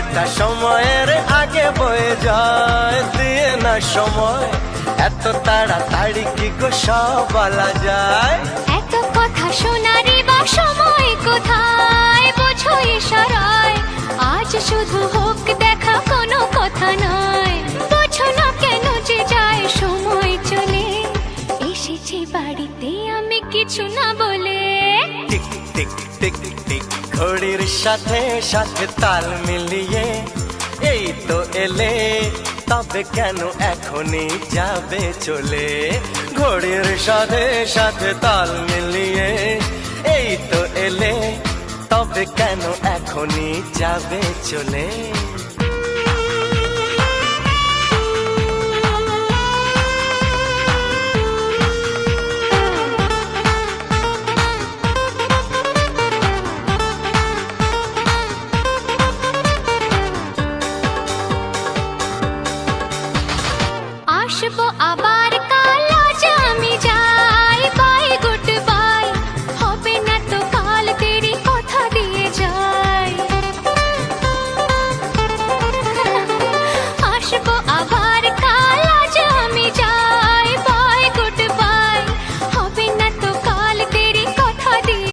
সময়টা সময়ের আগে বয়ে যায়, দিয়ে না সময় এত তাড়াতাড়ি কি গো সব বলা যায়। এত কথা শোনারই বা সময় কোথায়, বোঝো ইশারায় আজ শুধু হোক দেখা, কোনো কথা নয়। বোঝো না কেন যে যায় সময় চলে, এসেছি বাড়িতে আমি কিছু না বলে। টিক টিক টিক টিক ঘড়ির সাথে সাথে তাল মিলিয়ে এই তো এলে, তবে কেন এখনই যাবে চলে। ঘড়ির সাথে সাথে তাল মিলিয়ে এই তো এলে, তবে কেন এখনই যাবে চলে। আসবো আবার